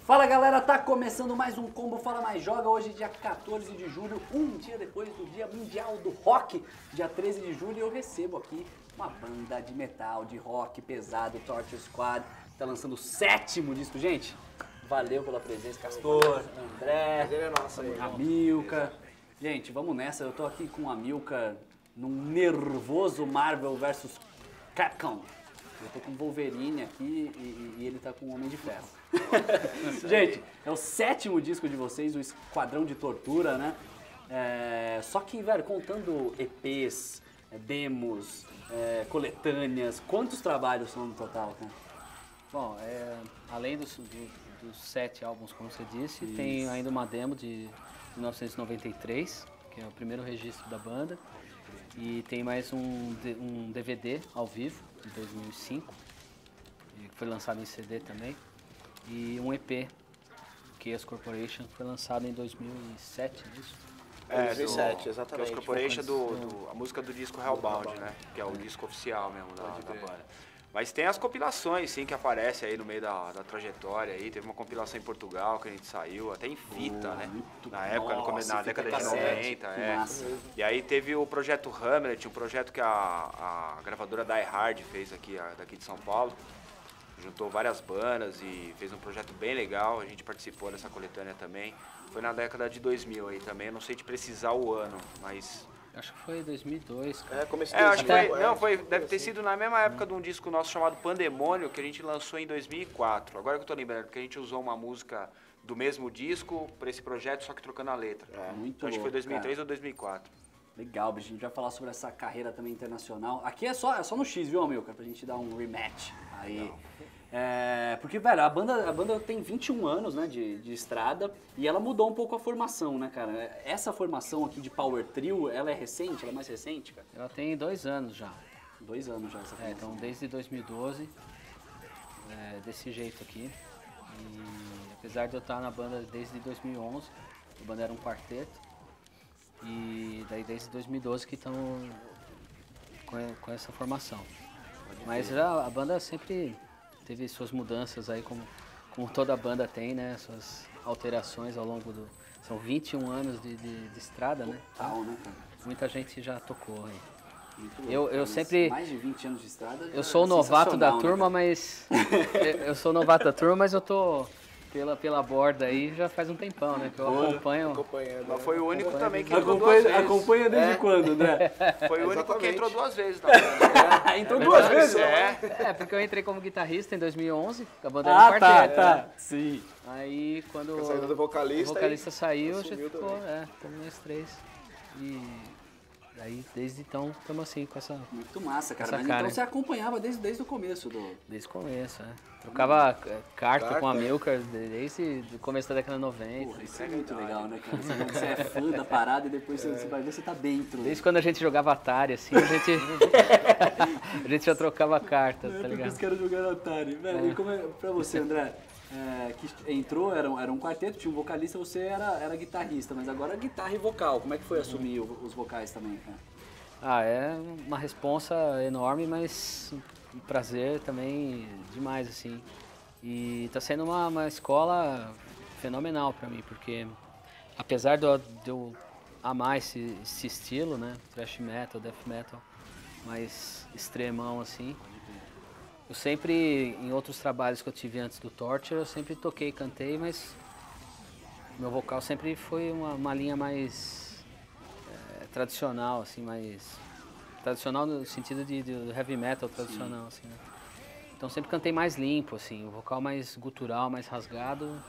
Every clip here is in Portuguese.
Fala galera, tá começando mais um Combo Fala Mais Joga, hoje dia 14 de julho, um dia depois do Dia Mundial do Rock, dia 13 de julho, eu recebo aqui uma banda de metal, de rock pesado, Torture Squad, tá lançando o 7º disco, gente. Valeu pela presença, Castor, André, Amilcar. Gente, vamos nessa, eu tô aqui com o Amilcar num nervoso Marvel vs Capcom. Eu tô com o Wolverine aqui e ele tá com o Homem de Ferro. Gente, é o 7º disco de vocês, o Esquadrão de Tortura, né? Só que, velho, contando EPs, demos, coletâneas, quantos trabalhos são no total, cara? Bom, além dos 7 álbuns, como você disse, tem ainda uma demo de 1993, que é o primeiro registro da banda. E tem mais um DVD ao vivo, de 2005, que foi lançado em CD também. E um EP, Chaos Corporation, que foi lançado em 2007, isso? 2007, exatamente. Chaos Corporation, a música do disco Hellbound, né? Que é o disco oficial mesmo da banda. Mas tem as compilações, sim, que aparecem aí no meio da trajetória aí. Teve uma compilação em Portugal que a gente saiu, até em fita, né? Na época, na década de 90, E aí teve o projeto Hamlet, um projeto que a gravadora Die Hard fez daqui de São Paulo. Juntou várias bandas e fez um projeto bem legal. A gente participou dessa coletânea também. Foi na década de 2000 aí também. Eu não sei te precisar o ano, mas... Acho que foi 2002. Acho que deve ter sido na mesma época de um disco nosso chamado Pandemônio, que a gente lançou em 2004. Agora que eu tô lembrando, porque a gente usou uma música do mesmo disco para esse projeto, só que trocando a letra. Muito Acho que foi 2003 cara. ou 2004. Legal, bicho, a gente vai falar sobre essa carreira também internacional. Aqui é só no X, viu, Amilcar? Pra gente dar um rematch aí. Porque, velho, a banda tem 21 anos, né, de estrada e ela mudou um pouco a formação, né, cara? Essa formação aqui de Power Trio, ela é recente? Ela é mais recente, cara? Ela tem 2 anos já. 2 anos já essa formação. Então desde 2012, desse jeito aqui. E apesar de eu estar na banda desde 2011, a banda era um quarteto. E daí desde 2012 que estão com essa formação. Mas já a banda sempre teve suas mudanças aí, como toda banda tem, né? Suas alterações ao longo do... São 21 anos de estrada, né? Total, né, cara? Muita gente já tocou aí. Eu sempre... Mais de 20 anos de estrada. Eu sou o novato da turma, né, mas... eu sou o novato da turma, mas eu tô pela borda aí já faz um tempão, né? Que eu acompanho. Mas foi o único também que entrou 2 vezes. Acompanha desde quando, né? Foi o único que entrou 2 vezes na banda. Entrou 2 vezes? Porque eu entrei como guitarrista em 2011, a banda era um quarteto. Tá. Sim. Aí quando a saída do vocalista, o vocalista saiu, a gente ficou, estamos nós 3. E aí desde então estamos assim com essa... Muito massa, cara. Essa Mas cara. então você acompanhava desde o começo do... Desde o começo, Trocava carta com a Amilcar desde o começo da década de 90. Porra, isso é muito legal, né, cara? Você é fã da parada e depois você vai ver se tá dentro. Desde quando a gente jogava Atari, assim, a gente já trocava cartas, tá Porque ligado? os caras jogaram Atari. Velho, e como é pra você, André? Que entrou, era um quarteto, tinha um vocalista, você era guitarrista, mas agora é guitarra e vocal. Como é que foi assumir os vocais também, cara? É uma responsa enorme, mas um prazer também demais, assim. E tá sendo uma escola fenomenal pra mim, porque apesar de eu amar esse estilo, né, thrash metal, death metal, mais extremão, assim, eu sempre, em outros trabalhos que eu tive antes do Torture, eu sempre toquei e cantei, mas meu vocal sempre foi uma linha mais tradicional, assim, mais... Tradicional no sentido de heavy metal tradicional, assim, né? Então sempre cantei mais limpo, assim, o vocal mais gutural, mais rasgado,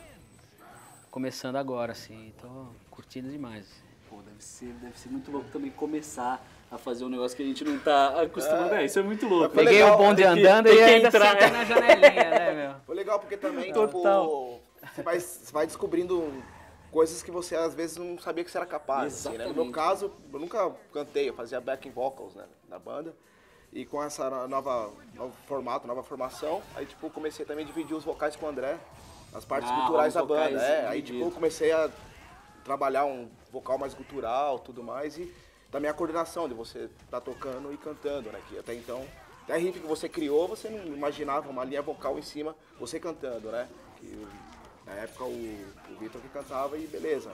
começando agora, assim, tô curtindo demais. Pô, deve ser muito louco também começar a fazer um negócio que a gente não tá acostumado. Isso é muito louco. Peguei legal, o bonde andando e ainda sentei na janelinha, né, meu? Foi legal porque também, Total. tipo, você vai descobrindo coisas que você às vezes não sabia que você era capaz, assim, né? No meu caso, eu nunca cantei, eu fazia backing vocals, né, na banda. E com essa novo formato, nova formação, aí tipo, comecei também a dividir os vocais com o André, as partes guturais da banda. Aí tipo, comecei a trabalhar um vocal mais gutural, tudo mais, e também a coordenação de você tá tocando e cantando, né? Que até então, até riff que você criou, você não imaginava uma linha vocal em cima, você cantando, né? Na época o Vitor que cantava e beleza.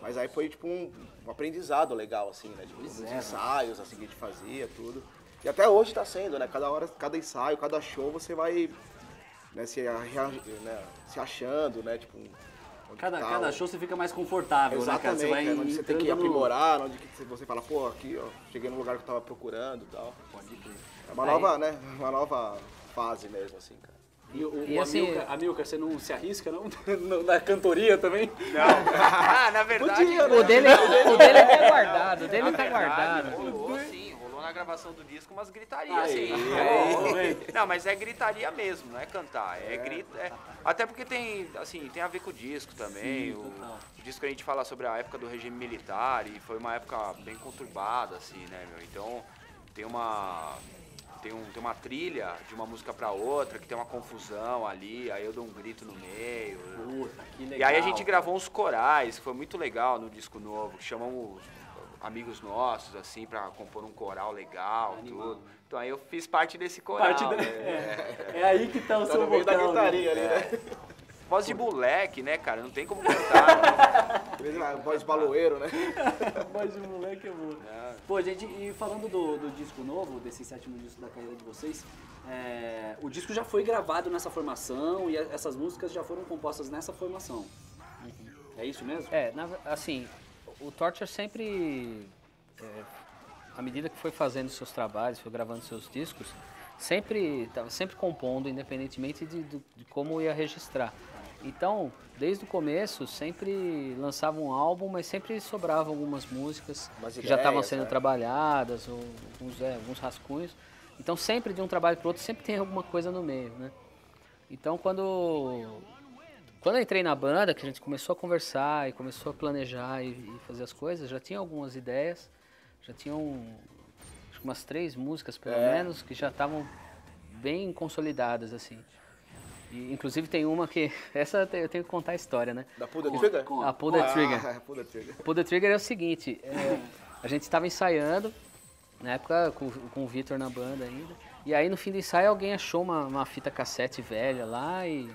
Mas aí foi tipo um aprendizado legal, assim, né? Tipo, os ensaios, assim, que a gente fazia, tudo. E até hoje tá sendo, né? Cada hora, cada ensaio, cada show você vai, né, se achando, né? Tipo, Cada show você fica mais confortável, exatamente, né, cara? Você vai onde você tem que aprimorar, onde que você fala, pô, aqui, ó, cheguei no lugar que eu tava procurando e tal. Pode crer. É uma nova, né? Uma nova fase mesmo, assim, cara. E assim, Amilcar, você não se arrisca, não? Na cantoria também? Não. Na verdade... O dele tá guardado, o dele tá guardado. Rolou, sim. Rolou na gravação do disco umas gritarias, Aí, assim. aí. Não, mas é gritaria mesmo, não é cantar. Até porque tem a ver com o disco também. Sim, total. O disco que a gente fala sobre a época do regime militar e foi uma época bem conturbada, assim, né, meu? Então, tem uma trilha de uma música pra outra, que tem uma confusão ali, aí eu dou um grito no meio. Puta, que legal. E aí a gente gravou uns corais, que foi muito legal no disco novo, que chamamos amigos nossos, assim, pra compor um coral legal, tudo. Então aí eu fiz parte desse coral. É aí que tá o seu No meio da vocal. gritaria ali, né? Voz de moleque, né, cara? Não tem como cantar. Voz de baloeiro, né? Voz de moleque é boa. Pô, gente, e falando do disco novo, desse 7º disco da carreira de vocês, o disco já foi gravado nessa formação e essas músicas já foram compostas nessa formação. É isso mesmo? Assim, o Torture sempre, à medida que foi fazendo seus trabalhos, foi gravando seus discos, estava sempre compondo, independentemente de como ia registrar. Então, desde o começo, sempre lançava um álbum, mas sempre sobravam algumas músicas que já estavam sendo trabalhadas, ou alguns rascunhos. Então, sempre de um trabalho para o outro, sempre tem alguma coisa no meio, né? Então, quando eu entrei na banda, que a gente começou a conversar e começou a planejar e fazer as coisas, já tinha algumas ideias, já tinham acho que umas 3 músicas, pelo menos, que já estavam bem consolidadas, assim. E, inclusive tem uma que, essa eu tenho que contar a história, né? Da Pull the Trigger? A Pull the Trigger. Pull the Trigger. Pull the Trigger é o seguinte, a gente estava ensaiando, na época com o Vitor na banda ainda, e aí no fim do ensaio alguém achou uma fita cassete velha lá e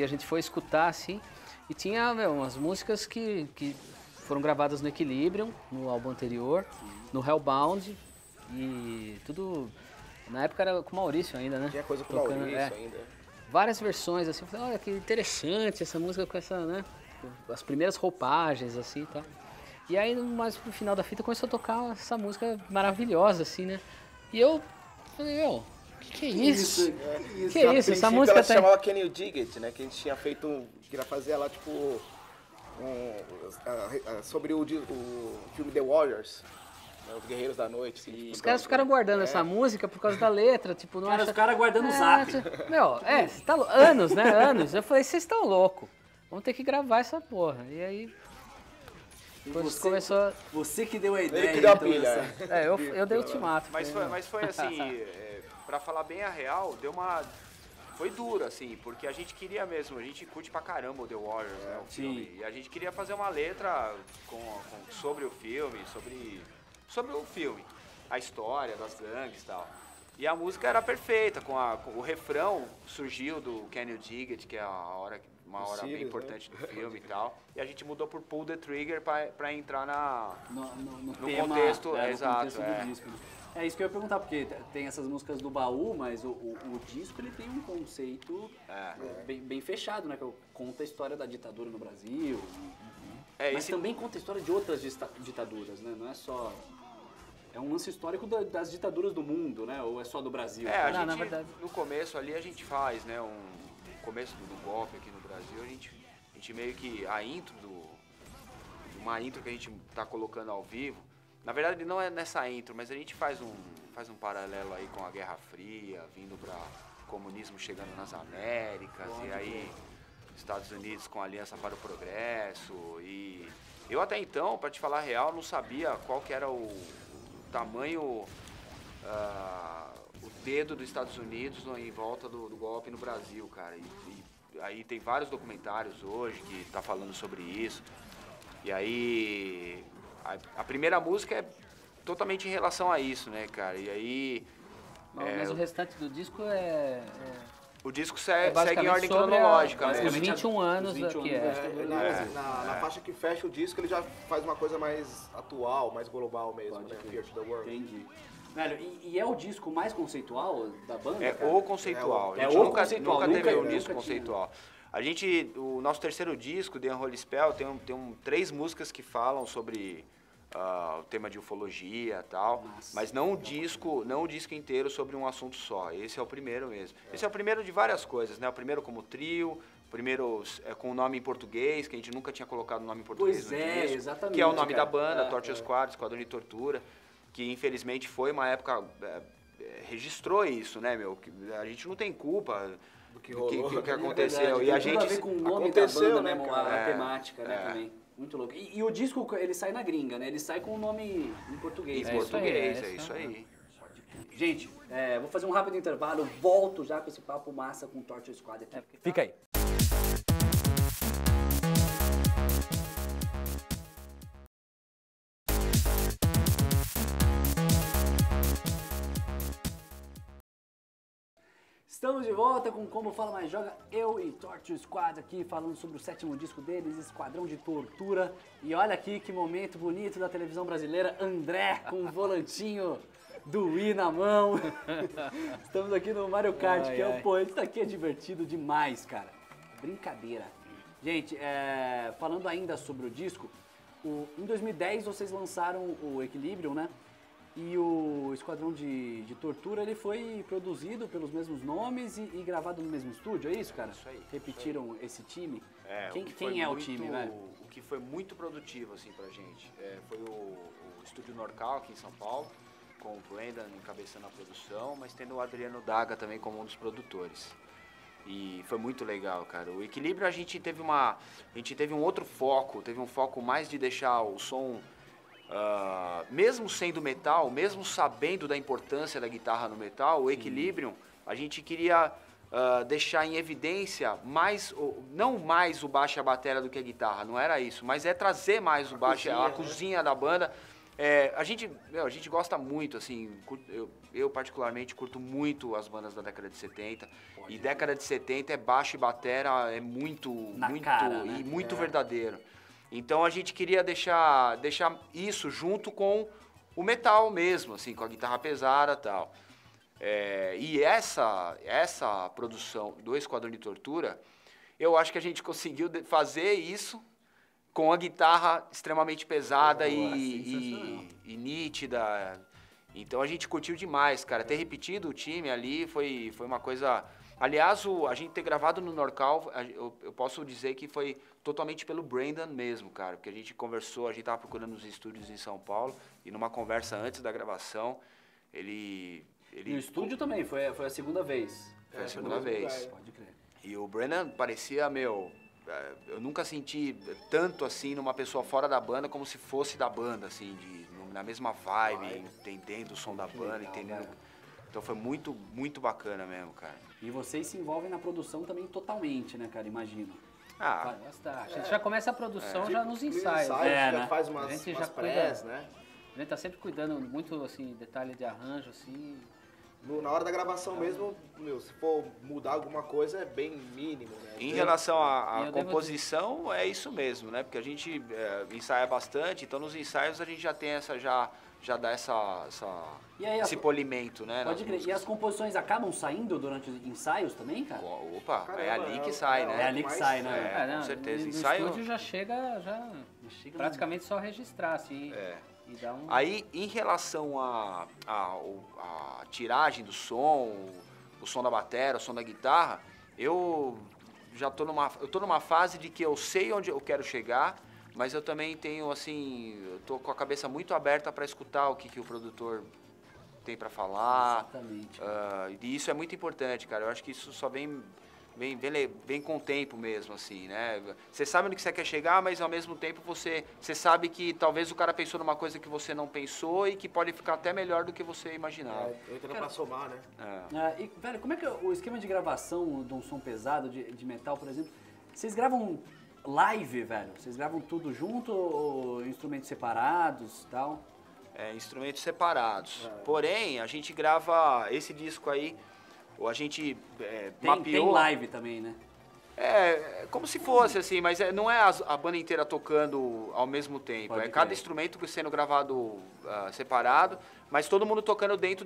a gente foi escutar assim, e tinha umas músicas que foram gravadas no Equilibrium, no álbum anterior, no Hellbound, e tudo, na época era com o Maurício ainda, né? Tinha coisa com o Maurício ainda. Várias versões, assim, eu falei, olha que interessante essa música com essa, né? As primeiras roupagens, assim, tá? E aí, mais pro final da fita, começou a tocar essa música maravilhosa, assim, né? E eu falei, meu, que é isso? Que é isso? Essa música ela se chamava Can You Dig It, né? Que a gente tinha feito, queria fazer ela, tipo, sobre o filme The Warriors. Os Guerreiros da Noite. Assim, os caras ficaram guardando essa música por causa da letra, tipo... Cara, os caras guardando o zap. Tá anos, né? Anos. Eu falei, vocês estão loucos. Vamos ter que gravar essa porra. E aí... começou... Você que deu a ideia. Ele que deu a pilha. Eu dei o ultimato. Mas foi assim, pra falar bem a real, foi duro, assim, porque a gente queria mesmo, a gente curte pra caramba o The Warriors, né, o filme. E a gente queria fazer uma letra sobre o filme, sobre o filme, a história das gangues e tal. E a música era perfeita, o refrão surgiu do Can You Dig It, que é uma hora bem importante do filme e tal. E a gente mudou por Pull the Trigger pra entrar no tema, contexto, exato, exato. Do disco. É isso que eu ia perguntar, porque tem essas músicas do baú, mas o disco ele tem um conceito bem fechado, né? Que conta a história da ditadura no Brasil, mas também conta a história de outras ditaduras, né? Não é só... É um lance histórico das ditaduras do mundo, né? Ou é só do Brasil? Na verdade. No começo ali a gente faz, né? No começo do golpe aqui no Brasil, a gente meio que... Uma intro que a gente tá colocando ao vivo, na verdade não é nessa intro, mas a gente faz um paralelo aí com a Guerra Fria, vindo para comunismo chegando nas Américas, e aí Estados Unidos com a Aliança para o Progresso, e eu até então, para te falar a real, não sabia qual que era o tamanho, o dedo dos Estados Unidos em volta do golpe no Brasil, cara, e aí tem vários documentários hoje que tá falando sobre isso, e aí... A primeira música é totalmente em relação a isso, né, cara? E aí... Mas o restante do disco é O disco segue em basicamente ordem sobre cronológica, os né? 21 anos os 21 que é. Na faixa que fecha o disco, ele já faz uma coisa mais atual, mais global mesmo, Pode né? crer. Fear to the World. Entendi. Velho, e é o disco mais conceitual da banda, É cara? o conceitual. É A gente o nunca, conceitual, nunca teve nunca um disco tinha. conceitual. O nosso terceiro disco, The Unholy Spell, tem 3 músicas que falam sobre o tema de ufologia e tal, Nossa. mas não o disco inteiro sobre um assunto só. Esse é o primeiro mesmo. Esse é o primeiro de várias coisas, né? O primeiro como trio, o primeiro com o nome em português, que a gente nunca tinha colocado o nome em português Pois no é, disco, exatamente, que é o nome cara. da banda, É, Torture Squad, Esquadrão de Tortura, que infelizmente foi uma época... registrou isso, né, meu? A gente não tem culpa do que aconteceu. É verdade, E a tem tudo gente... a ver com o nome aconteceu, da banda, né, né, cara? a temática, né, também. Muito louco. E o disco, ele sai na gringa, né? Ele sai com o nome em português. Em É isso aí, português, é é isso isso aí. Gente, vou fazer um rápido intervalo, volto já com esse papo massa com o Torture Squad aqui. Fica aí. Estamos de volta com Como Fala Mais Joga, eu e Torture Squad aqui falando sobre o 7º disco deles, Esquadrão de Tortura. E olha aqui que momento bonito da televisão brasileira, André com o volantinho do Wii na mão. Estamos aqui no Mario Kart, que isso daqui é divertido demais, cara. Brincadeira. Gente, falando ainda sobre o disco, em 2010 vocês lançaram o Equilibrium, né? E o Esquadrão de Tortura, ele foi produzido pelos mesmos nomes e gravado no mesmo estúdio, é isso, cara? Isso aí. Repetiram esse time? O que Quem foi é o muito- time, velho? O que foi muito produtivo, assim, pra gente, foi o Estúdio Norcal, aqui em São Paulo, com o Brandon encabeçando a produção, mas tendo o Adriano Daga também como um dos produtores. E foi muito legal, cara. O Equilíbrio a gente teve um outro foco, teve um foco mais de deixar o som, mesmo sendo metal, mesmo sabendo da importância da guitarra no metal, o Equilibrium, a gente queria deixar em evidência não mais o baixo e a bateria do que a guitarra, não era isso, mas trazer mais o baixo, a cozinha da banda. A gente gosta muito, assim, eu particularmente curto muito as bandas da década de 70, e década de 70 baixo e bateria é muito cara, né? e muito verdadeiro. Então a gente queria deixar isso junto com o metal mesmo, assim, com a guitarra pesada e tal. E essa produção do Esquadrão de Tortura, eu acho que a gente conseguiu fazer isso com a guitarra extremamente pesada e nítida. Então a gente curtiu demais, cara. Ter repetido o time ali foi uma coisa... Aliás, a gente ter gravado no Norcal, eu posso dizer que foi totalmente pelo Brandon mesmo, cara. Porque a gente conversou, a gente tava procurando os estúdios em São Paulo, e numa conversa antes da gravação, ele E o estúdio também, foi a segunda vez. Foi a segunda vez. Pode crer. E o Brennan parecia, eu nunca senti tanto assim numa pessoa fora da banda como se fosse da banda, assim, na mesma vibe, entendendo o som da banda, legal, entendendo... cara. Então foi muito, muito bacana mesmo, cara. E vocês se envolvem na produção também totalmente, né, cara? Imagino. A gente já começa a produção já nos ensaios. Já né? faz A umas gente já prés, cuida. né? A gente tá sempre cuidando muito, assim, detalhe de arranjo, assim. Na hora da gravação mesmo, se for mudar alguma coisa, é bem mínimo, né? Em relação à eu devo composição, é isso mesmo, né? Porque a gente ensaia bastante, então nos ensaios a gente já tem já dá E aí, esse polimento, né? Pode nas crer. E músicas. as composições acabam saindo durante os ensaios também, cara? Opa, Caramba, é ali que sai, É né? ali que sai, né? Com certeza. No Ensaio- estúdio já chega, Chega praticamente só registrar, assim. E dar um... Aí, em relação à tiragem do som, o som da bateria, o som da guitarra, eu já tô numa fase de que eu sei onde eu quero chegar, mas eu também tenho, assim, eu tô com a cabeça muito aberta para escutar o que o produtor tem para falar. Exatamente. E isso é muito importante, cara. Eu acho que isso só vem com o tempo mesmo, assim, né? Você sabe onde que você quer chegar, mas ao mesmo tempo você sabe que talvez o cara pensou numa coisa que você não pensou e que pode ficar até melhor do que você imaginava. Entra pra somar, né? E, velho, como é que é o esquema de gravação de um som pesado, de metal, por exemplo? Vocês gravam live, velho? Vocês gravam tudo junto ou instrumentos separados e tal? Instrumentos separados. Porém, a gente grava esse disco aí, a gente Tem mapeou... live também, né? Como se fosse, assim, mas não é a banda inteira tocando ao mesmo tempo. Pode Cada crer. instrumento sendo gravado separado, mas todo mundo tocando dentro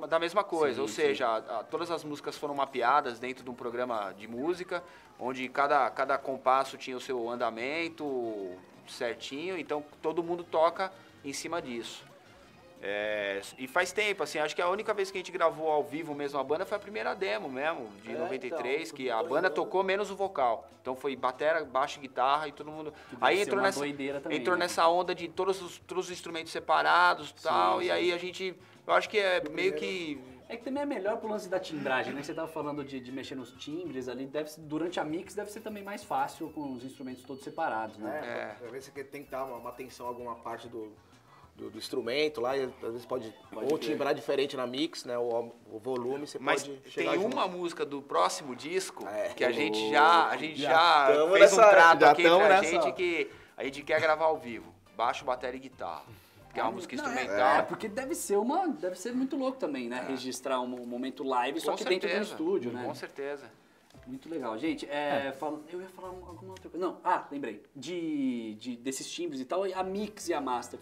da mesma coisa. Sim, Ou seja, todas as músicas foram mapeadas dentro de um programa de música, onde cada compasso tinha o seu andamento certinho, então todo mundo toca em cima disso. E faz tempo, assim, acho que a única vez que a gente gravou ao vivo mesmo a banda foi a primeira demo mesmo, de 93, então, que a banda tocou menos o vocal. Então foi batera, baixo e guitarra e todo mundo... Aí ser uma doideira também, entrou né? nessa onda de todos os instrumentos separados e tal, e aí a gente... Eu acho que é meio que... É que também é melhor pro lance da timbragem, né? Você tava falando de mexer nos timbres ali, durante a mix deve ser também mais fácil com os instrumentos todos separados, né? Às vezes você tem que dar uma atenção a alguma parte do instrumento lá, e às vezes pode ou timbrar diferente na mix, né? O volume, você Mas pode tem chegar junto. uma música do próximo disco que a gente já já tamo fez nessa- um trato já aqui tamo entre a nessa. gente que a gente quer gravar ao vivo. Baixo, bateria e guitarra. Que é uma música Não, instrumental. porque deve ser muito louco também, né? Registrar um momento live, só Com que dentro de um certeza, estúdio, né? Com certeza. Muito legal. Gente, eu ia falar alguma outra coisa. Não, lembrei. Desses timbres e tal, a mix e a master.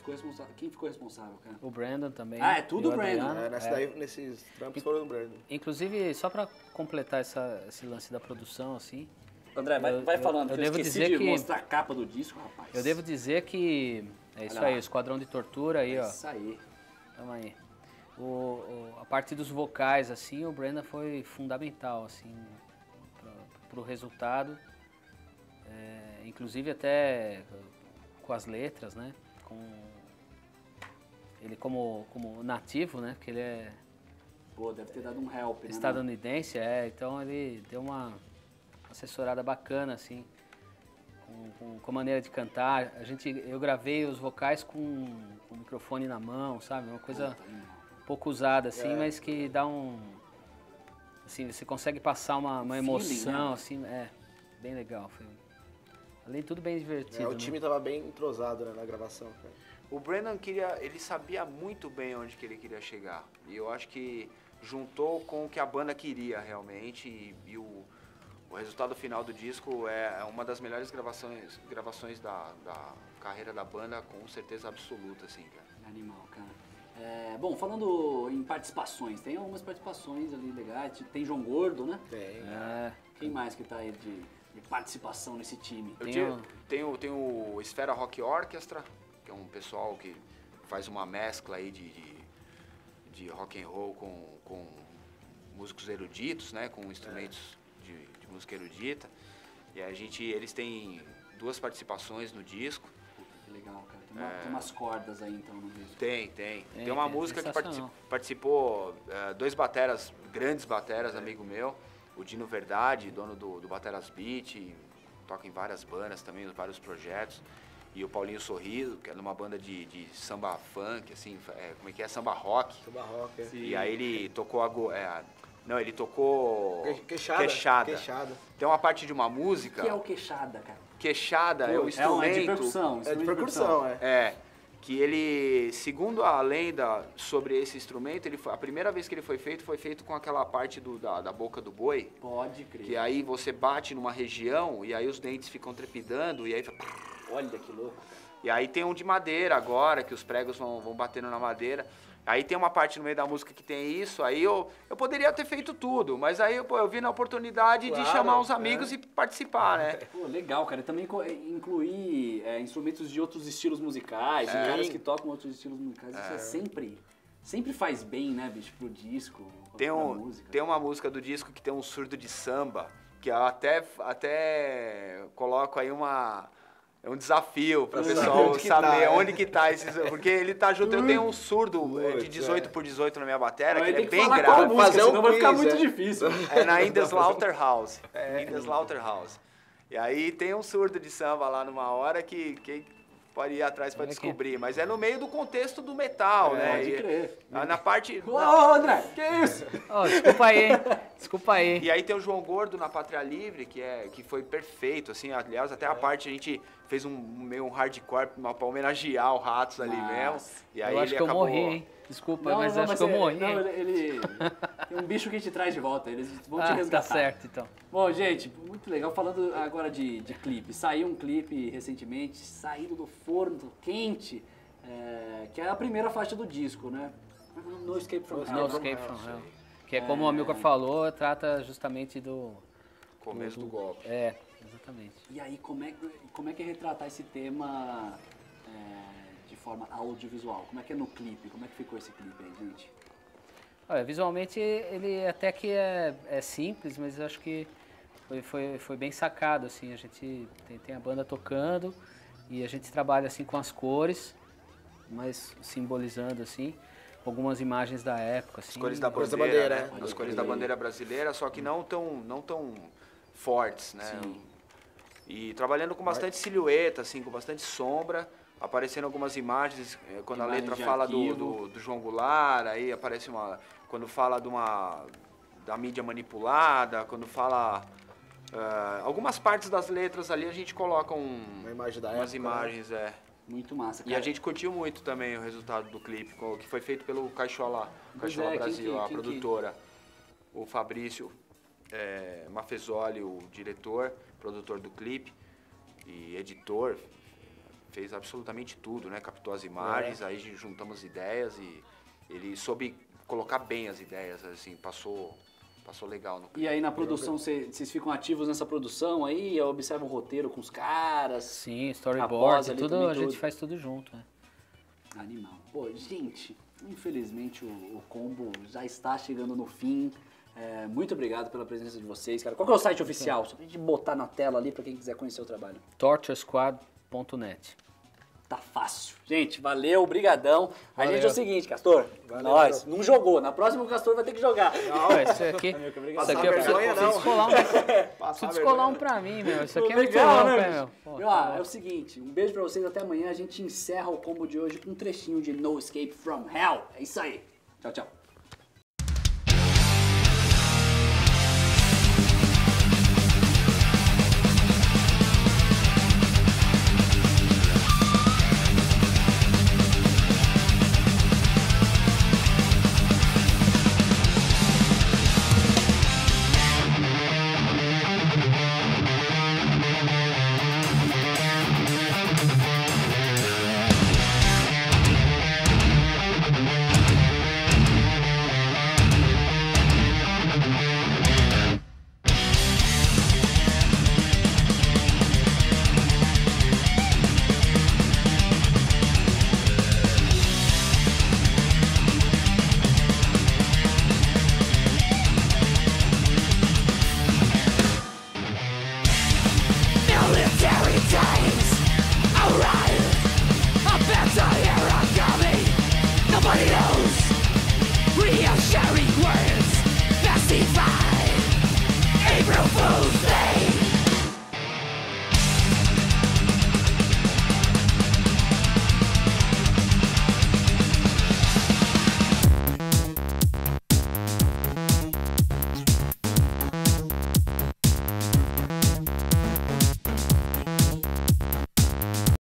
Quem ficou responsável, cara? O Brandon também. É tudo e o o Brandon. Adriano. Nesses trampos foram do Brandon. Inclusive, só pra completar esse lance da produção, assim, André, vai falando, eu que eu devo esqueci dizer de que- mostrar a capa do disco, rapaz. eu devo dizer que é isso Olha aí, lá. o Esquadrão de Tortura aí, ó. Isso aí. Tamo aí. A parte dos vocais, assim, o Brandon foi fundamental, assim, pro resultado. Inclusive até com as letras, né? Ele como nativo, né? Porque ele é Pô, deve ter dado um help, né? estadunidense, então ele deu uma assessorada bacana, assim, com a maneira de cantar. Eu gravei os vocais com o microfone na mão, sabe? Uma coisa pouco usada, assim, mas que dá assim, você consegue passar uma emoção, né? assim, bem legal. Além de tudo, bem divertido. O time tava bem entrosado, né, na gravação, cara. O Brandon ele sabia muito bem onde que ele queria chegar. E eu acho que juntou com o que a banda queria realmente. E o resultado final do disco é uma das melhores gravações da carreira da banda, com certeza absoluta, assim, cara. Animal, cara. Bom, falando em participações, tem algumas participações ali legais. Tem João Gordo, né? Tem. Quem mais que tá aí de participação nesse time? Tem o Esfera Rock Orchestra, que é um pessoal que faz uma mescla aí de rock and roll com músicos eruditos, né? Com instrumentos de música erudita. E eles têm 2 participações no disco. Que legal, cara. Tem umas cordas aí, então, no disco. Tem uma música que sensacional. participou 2 grandes bateras, amigo meu. O Dino Verdade, dono do Bateras Beat, toca em várias bandas também, vários projetos. E o Paulinho Sorriso, que é numa banda de samba funk, assim, como é que é? Samba rock. Samba rock, é. E aí ele tocou ele tocou Queixada. Tem uma parte de uma música. O que é o queixada, cara? Queixada é o instrumento. É de percussão. É de percussão, Que ele, segundo a lenda sobre esse instrumento, a primeira vez que ele foi feito com aquela parte da boca do boi. Pode crer. Que aí você bate numa região e aí os dentes ficam trepidando e aí fica... Olha que louco, cara. E aí tem um de madeira agora, que os pregos vão batendo na madeira. Aí tem uma parte no meio da música que tem isso, aí eu poderia ter feito tudo, mas aí eu vi na oportunidade de chamar os amigos e participar, né? Pô, legal, cara. Também incluir instrumentos de outros estilos musicais, de caras que tocam outros estilos musicais. Isso sempre faz bem, né, bicho, pro disco, pra música. Tem uma música do disco que tem um surdo de samba, que eu até coloco aí um desafio para o pessoal saber onde que tá esse... Porque ele tá junto, eu tenho um surdo de 18 por 18 na minha bateria, que ele é bem grave. Senão vai ficar muito difícil. É na In The Slaughterhouse. In The Slaughterhouse. E aí tem um surdo de samba lá numa hora que pode ir atrás para descobrir. Mas é no meio do contexto do metal, né? Pode crer. Na parte... Ô, André, que isso? Desculpa aí, hein? Desculpa aí. E aí tem o João Gordo na Pátria Livre, que foi perfeito, assim, aliás, até a parte a gente fez meio um hardcore pra homenagear o Ratos ali mesmo. E aí eu acho ele que acabou... eu morri, hein? Desculpa, mas acho que eu morri. Não, ele tem um bicho que te traz de volta, eles vão te resgatar. Tá certo, então. Bom, gente, muito legal. Falando agora de clipe. Saiu um clipe recentemente, saindo do forno quente, que é a primeira faixa do disco, né? No Escape from Hell. No Escape from Hell. Que é como o Amilcar falou, trata justamente do... Começo do golpe. Exatamente. E aí, como é que é retratar esse tema de forma audiovisual? Como é que é no clipe? Como é que ficou esse clipe aí, gente? Olha, visualmente ele até que é simples, mas eu acho que foi bem sacado, assim. A gente tem a banda tocando e a gente trabalha assim com as cores, mas simbolizando assim algumas imagens da época, assim. As cores da bandeira, né? As cores da bandeira brasileira, só que não tão fortes, né? Sim. E trabalhando com bastante silhueta, assim, com bastante sombra, aparecendo algumas imagens, quando a letra fala do João Goulart, aí aparece quando fala da mídia manipulada, quando fala... algumas partes das letras ali a gente coloca uma imagem da umas época, imagens, Muito massa, cara. E a gente curtiu muito também o resultado do clipe, que foi feito pelo Caixola Brasil, a produtora. O Fabrício Mafezoli, o diretor, produtor do clipe e editor, fez absolutamente tudo, né? Captou as imagens, aí juntamos ideias e ele soube colocar bem as ideias, assim, passou legal no clipe. E aí na produção, vocês ficam ativos nessa produção aí? Observam o roteiro com os caras? Sim, storyboard, tudo, a gente faz tudo junto, né? Animal. Pô, gente, infelizmente o combo já está chegando no fim. Muito obrigado pela presença de vocês, cara. Qual que é o site oficial? Só pra gente botar na tela ali pra quem quiser conhecer o trabalho. torturesquad.net. Tá fácil. Gente, valeu, brigadão. A Valeu. gente é o seguinte, Castor, nós não jogou. Na próxima o Castor vai ter que jogar. Não, isso aqui eu preciso descolar um pra mim, meu. Isso aqui é muito Legal, louco, né, meu. bicho? É o seguinte, um beijo pra vocês, até amanhã. A gente encerra o combo de hoje com um trechinho de No Escape From Hell. É isso aí. Tchau, tchau.